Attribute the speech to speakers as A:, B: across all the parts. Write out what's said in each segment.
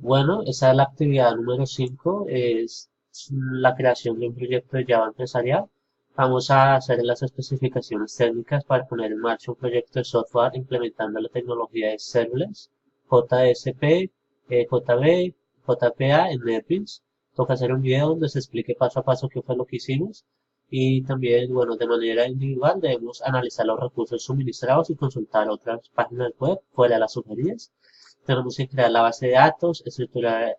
A: Bueno, esa es la actividad número 5, es la creación de un proyecto de Java empresarial. Vamos a hacer las especificaciones técnicas para poner en marcha un proyecto de software implementando la tecnología de serverless, JSP, JB, JPA en NetBeans. Toca hacer un video donde se explique paso a paso qué fue lo que hicimos y también, bueno, de manera individual debemos analizar los recursos suministrados y consultar otras páginas web fuera de las sugeridas. Tenemos que crear la base de datos, estructurar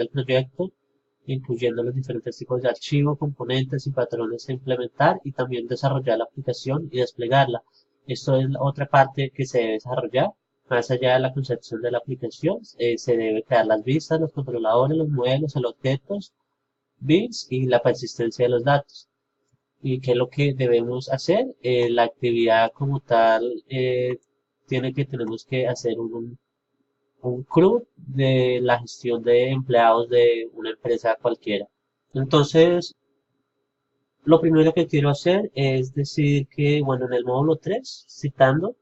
A: el proyecto, incluyendo los diferentes tipos de archivo, componentes y patrones a implementar y también desarrollar la aplicación y desplegarla. Esto es la otra parte que se debe desarrollar. Más allá de la concepción de la aplicación, se debe crear las vistas, los controladores, los modelos, los objetos, bits y la persistencia de los datos. ¿Y qué es lo que debemos hacer? La actividad como tal tenemos que hacer un crew de la gestión de empleados de una empresa cualquiera. Entonces, lo primero que quiero hacer es decir que, bueno, en el módulo 3 citando,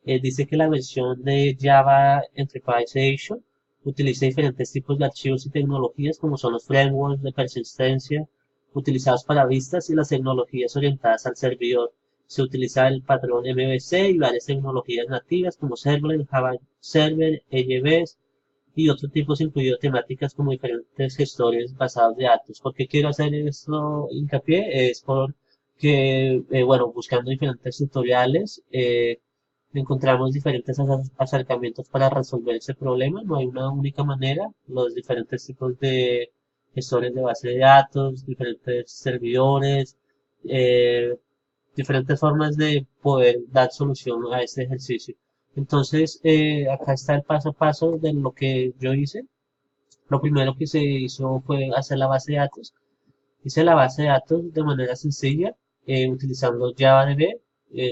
A: dice que la versión de Java Enterprise Edition utiliza diferentes tipos de archivos y tecnologías como son los frameworks de persistencia utilizados para vistas y las tecnologías orientadas al servidor. Se utiliza el patrón MVC y varias tecnologías nativas como Servlet, Java Server, EJBs, y otros tipos incluido temáticas como diferentes gestores basados de datos. ¿Por qué quiero hacer esto hincapié? Es porque, bueno, buscando diferentes tutoriales, encontramos diferentes acercamientos para resolver ese problema. No hay una única manera. Los diferentes tipos de gestores de base de datos, diferentes servidores, eh, diferentes formas de poder dar solución a este ejercicio. Entonces, acá está el paso a paso de lo que yo hice. Lo primero que se hizo fue hacer la base de datos. Hice la base de datos de manera sencilla, utilizando JavaDB,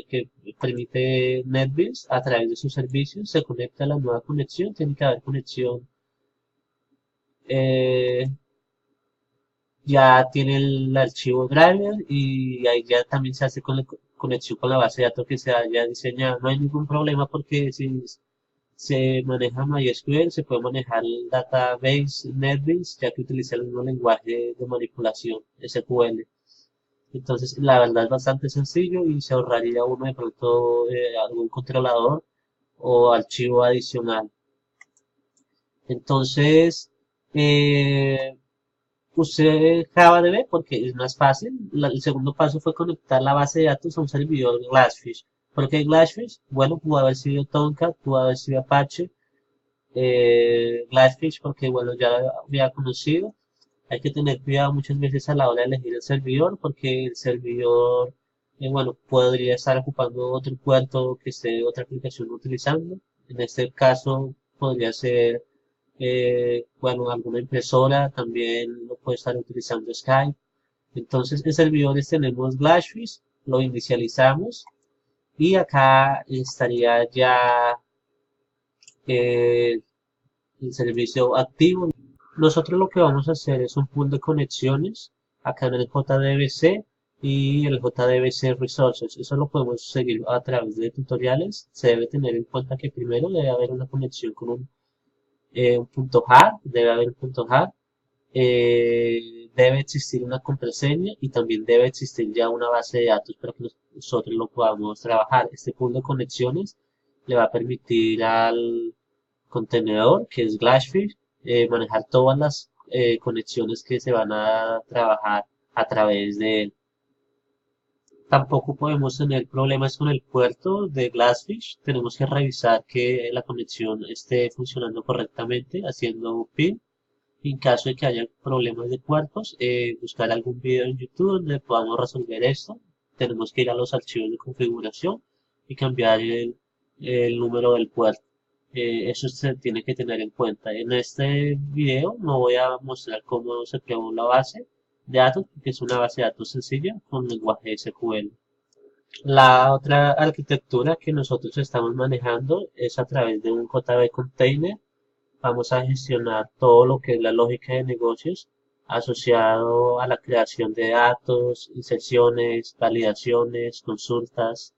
A: que permite NetBeans a través de sus servicios. Se conecta a la nueva conexión. Tiene que haber conexión. eh, ya tiene el archivo driver y ahí ya también se hace conexión con la base de datos que se haya diseñado. No hay ningún problema porque si se maneja MySQL, se puede manejar el database NetBeans, ya que utiliza el mismo lenguaje de manipulación, SQL. Entonces, la verdad es bastante sencillo y se ahorraría uno de pronto algún controlador o archivo adicional. Entonces, eh, usé JavaDB porque es más fácil. El segundo paso fue conectar la base de datos a un servidor Glassfish. ¿Por qué Glassfish? Bueno, pudo haber sido Tomcat, pudo haber sido Apache, Glassfish porque, bueno, ya lo había conocido. Hay que tener cuidado muchas veces a la hora de elegir el servidor porque el servidor, bueno, podría estar ocupando otro puerto que esté otra aplicación utilizando. En este caso podría ser, bueno, alguna impresora, también lo puede estar utilizando Skype. Entonces, en servidores tenemos Glassfish, lo inicializamos y acá estaría ya eh, el servicio activo. Nosotros lo que vamos a hacer es un pool de conexiones acá en el JDBC y el JDBC Resources. Eso lo podemos seguir a través de tutoriales. Se debe tener en cuenta que primero debe haber una conexión con un punto .jar, debe haber un punto .jar, debe existir una contraseña y también debe existir ya una base de datos para que nosotros lo podamos trabajar. Este pool de conexiones le va a permitir al contenedor, que es Glassfish, manejar todas las conexiones que se van a trabajar a través de él. Tampoco podemos tener problemas con el puerto de Glassfish. Tenemos que revisar que la conexión esté funcionando correctamente, haciendo pin. En caso de que haya problemas de puertos, buscar algún video en YouTube donde podamos resolver esto. Tenemos que ir a los archivos de configuración y cambiar el número del puerto. Eso se tiene que tener en cuenta. En este video no voy a mostrar cómo se creó la base de datos, porque es una base de datos sencilla con lenguaje SQL. La otra arquitectura que nosotros estamos manejando es a través de un JB Container. Vamos a gestionar todo lo que es la lógica de negocios asociado a la creación de datos, inserciones, validaciones, consultas,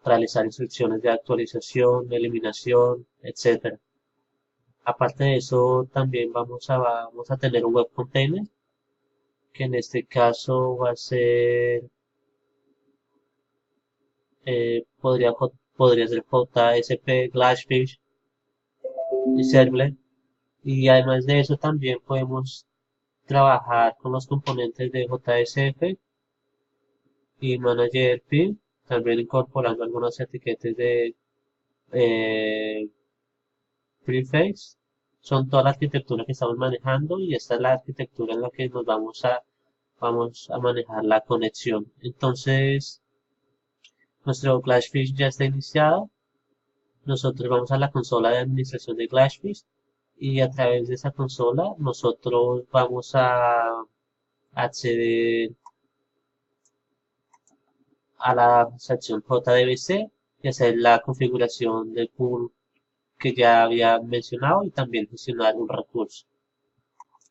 A: realizar instrucciones de actualización, de eliminación, etcétera. Aparte de eso, también vamos a tener un web container, que en este caso va a ser, podría ser JSP, Glassfish y Servlet. Y además de eso, también podemos trabajar con los componentes de JSF y Manager Pin, también incorporando algunas etiquetas de eh, preface. Son toda la arquitectura que estamos manejando y esta es la arquitectura en la que nos vamos a manejar la conexión. Entonces, nuestro Glassfish ya está iniciado. Nosotros vamos a la consola de administración de Glassfish y a través de esa consola nosotros vamos a acceder a la sección JDBC y hacer la configuración del pool que ya había mencionado y también gestionar un recurso.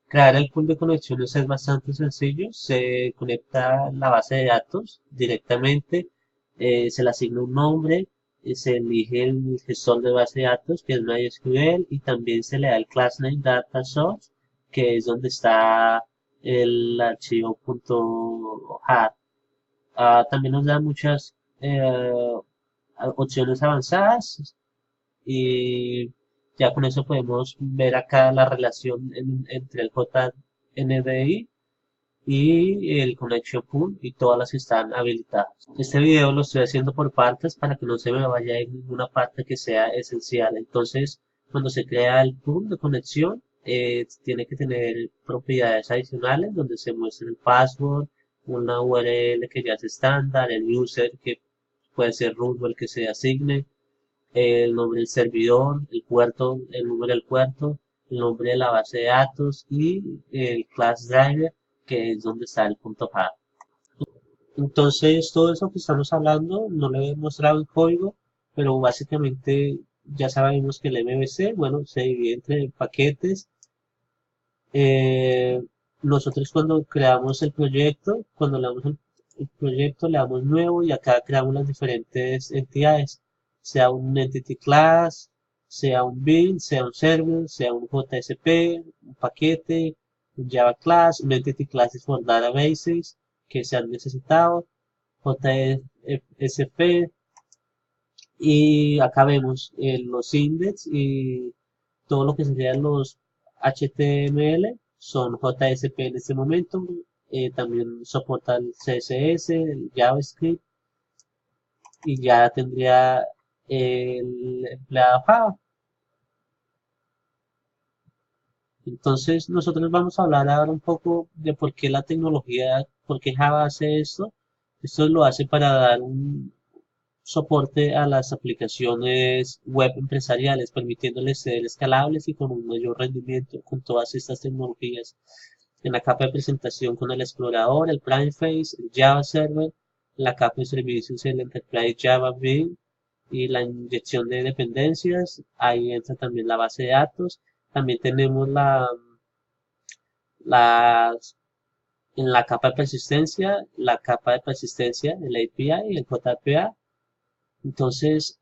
A: Crear el pool de conexiones es bastante sencillo. Se conecta la base de datos directamente, se le asigna un nombre, se elige el gestor de base de datos, que es MySQL, y también se le da el class name data source, que es donde está el archivo .jar. También nos da muchas opciones avanzadas y ya con eso podemos ver acá la relación entre el JNDI y el Connection Pool y todas las que están habilitadas. Este video lo estoy haciendo por partes para que no se me vaya en ninguna parte que sea esencial. Entonces, cuando se crea el pool de conexión, tiene que tener propiedades adicionales donde se muestra el password, una URL que ya es estándar, el user que puede ser root o el que se asigne, el nombre del servidor, el puerto, el número del puerto, el nombre de la base de datos y el class driver, que es donde está el punto .jar. Entonces, todo eso que estamos hablando no lo he mostrado en código, pero básicamente ya sabemos que el MVC, bueno, se divide entre paquetes. Eh, Nosotros cuando creamos el proyecto, cuando le damos el proyecto, le damos nuevo y acá creamos las diferentes entidades, sea un entity class, sea un build, sea un server, sea un JSP, un paquete, un Java class, un entity classes for databases que se han necesitado, JSP, y acá vemos los index y todo lo que serían los HTML son JSP en este momento. También soporta el CSS, el JavaScript y ya tendría el empleado Java. Entonces nosotros vamos a hablar ahora un poco de por qué la tecnología, por qué Java hace esto. Esto lo hace para dar un soporte a las aplicaciones web empresariales, permitiéndoles ser escalables y con un mayor rendimiento con todas estas tecnologías. En la capa de presentación con el explorador, el Primeface, el Java Server, la capa de servicios, el Enterprise Java Build y la inyección de dependencias. Ahí entra también la base de datos. También tenemos las en la capa de persistencia, el API y el JPA. Entonces,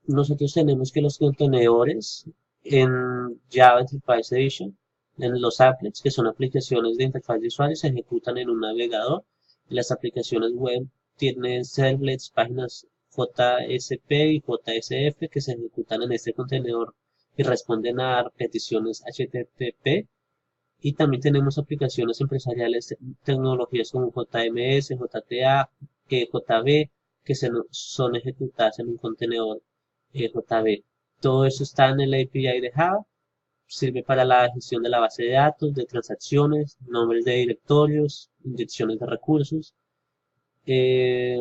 A: nosotros tenemos que los contenedores en Java Enterprise Edition, en los applets, que son aplicaciones de interfaz de usuario, se ejecutan en un navegador. Y las aplicaciones web tienen servlets, páginas JSP y JSF que se ejecutan en este contenedor y responden a peticiones HTTP. Y también tenemos aplicaciones empresariales, tecnologías como JMS, JTA, JB, que son ejecutadas en un contenedor JB. Todo eso está en el API de Java. Sirve para la gestión de la base de datos, de transacciones, nombres de directorios, inyecciones de recursos. Eh,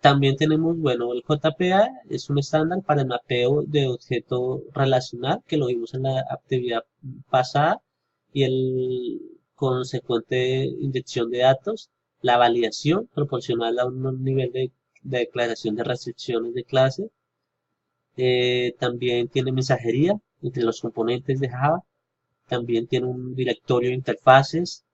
A: También tenemos, bueno, el JPA es un estándar para el mapeo de objeto relacional, que lo vimos en la actividad pasada, y el consecuente inyección de datos, la validación proporcional a un nivel de declaración de restricciones de clase. También tiene mensajería entre los componentes de Java. También tiene un directorio de interfaces.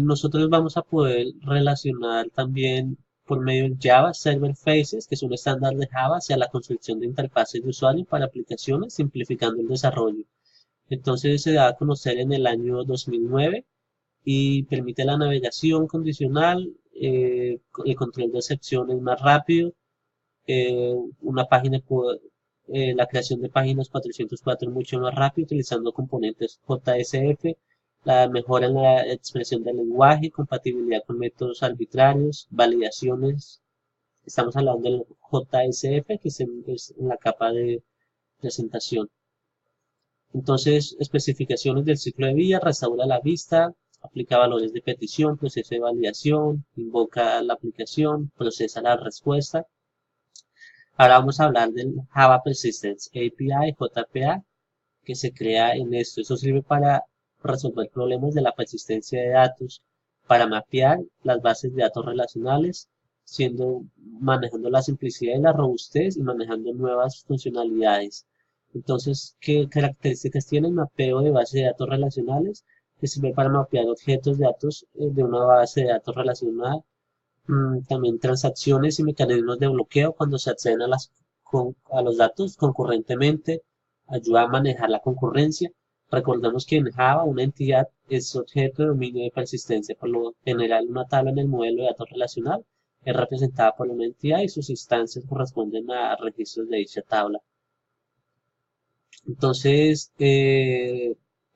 A: Nosotros vamos a poder relacionar también por medio del Java Server Faces, que es un estándar de Java hacia la construcción de interfaces de usuario para aplicaciones, simplificando el desarrollo. Entonces se da a conocer en el año 2009 y permite la navegación condicional, el control de excepciones más rápido, eh, una página, la creación de páginas 404 mucho más rápido utilizando componentes JSF, la mejora en la expresión del lenguaje, compatibilidad con métodos arbitrarios, validaciones. Estamos hablando del JSF, que es en la capa de presentación. Entonces, especificaciones del ciclo de vía, restaura la vista, aplica valores de petición, proceso de validación, invoca la aplicación, procesa la respuesta. Ahora vamos a hablar del Java Persistence API, JPA, que se crea en esto. Eso sirve para resolver problemas de la persistencia de datos, para mapear las bases de datos relacionales, manejando la simplicidad y la robustez y manejando nuevas funcionalidades. Entonces, ¿qué características tiene el mapeo de bases de datos relacionales? Que sirve para mapear objetos de datos de una base de datos relacional. También transacciones y mecanismos de bloqueo cuando se acceden a los datos concurrentemente, ayuda a manejar la concurrencia. Recordemos que en Java una entidad es objeto de dominio de persistencia. Por lo general, una tabla en el modelo de datos relacional es representada por una entidad y sus instancias corresponden a registros de dicha tabla. Entonces,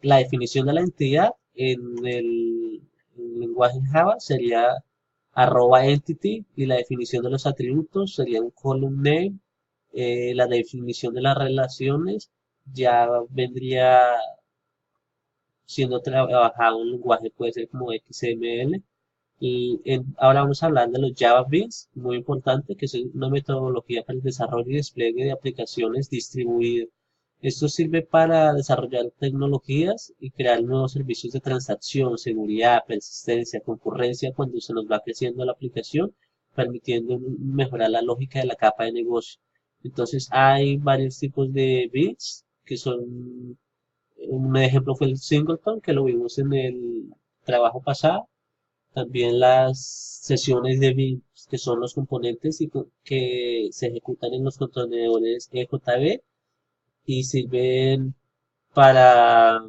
A: la definición de la entidad en el lenguaje Java sería @entity, y la definición de los atributos sería un column name. La definición de las relaciones ya vendría siendo trabajado en lenguaje, puede ser como XML. Ahora vamos a hablar de los Java Beans, muy importante, que es una metodología para el desarrollo y despliegue de aplicaciones distribuidas. Esto sirve para desarrollar tecnologías y crear nuevos servicios de transacción, seguridad, persistencia, concurrencia cuando se nos va creciendo la aplicación, permitiendo mejorar la lógica de la capa de negocio. Entonces hay varios tipos de bits que son, un ejemplo fue el singleton, que lo vimos en el trabajo pasado. También las sesiones de bits, que son los componentes que se ejecutan en los contenedores EJB y sirven para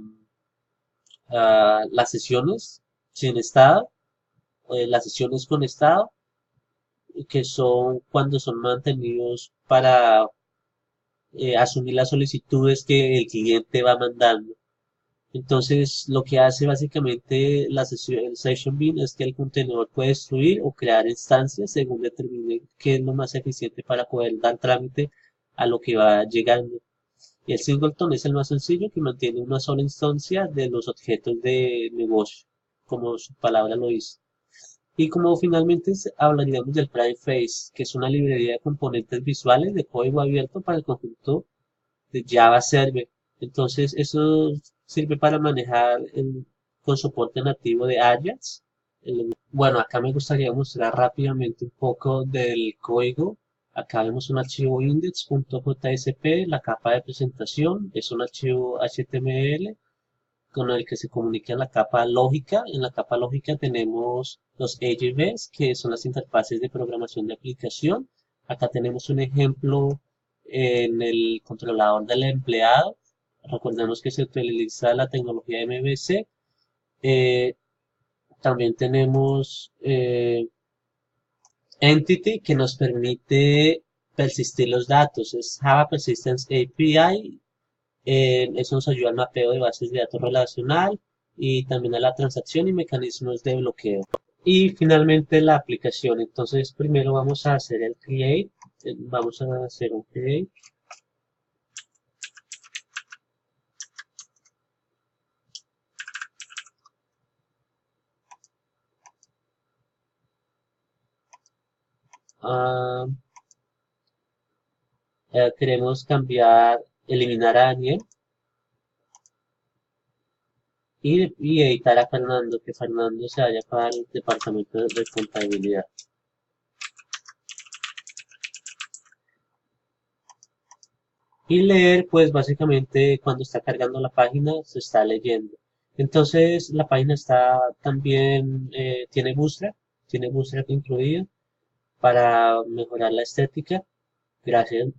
A: las sesiones sin estado, las sesiones con estado, que son cuando son mantenidos para asumir las solicitudes que el cliente va mandando. Entonces, lo que hace básicamente el Session Bean es que el contenedor puede destruir o crear instancias según determine qué es lo más eficiente para poder dar trámite a lo que va llegando. Y el singleton es el más sencillo, que mantiene una sola instancia de los objetos de negocio, como su palabra lo dice. Y como finalmente hablaríamos del Prime Face, que es una librería de componentes visuales de código abierto para el conjunto de Java Server. Entonces, eso sirve para manejar con soporte nativo de Ajax. Bueno, acá me gustaría mostrar rápidamente un poco del código. Acá vemos un archivo index.jsp, la capa de presentación es un archivo HTML con el que se comunica la capa lógica. En la capa lógica tenemos los AJBs, que son las interfaces de programación de aplicación. Acá tenemos un ejemplo en el controlador del empleado. Recordemos que se utiliza la tecnología MVC. Eh, También tenemos Entity, que nos permite persistir los datos. Es Java Persistence API. Eso nos ayuda al mapeo de bases de datos relacional y también a la transacción y mecanismos de bloqueo. Y finalmente la aplicación. Entonces primero vamos a hacer el create. Vamos a hacer un create. Ah, queremos eliminar a Daniel y editar a Fernando, que Fernando se vaya para el departamento de contabilidad. Y leer, pues básicamente cuando está cargando la página se está leyendo. Entonces la página está también, tiene Bootstrap incluida para mejorar la estética. Gracias.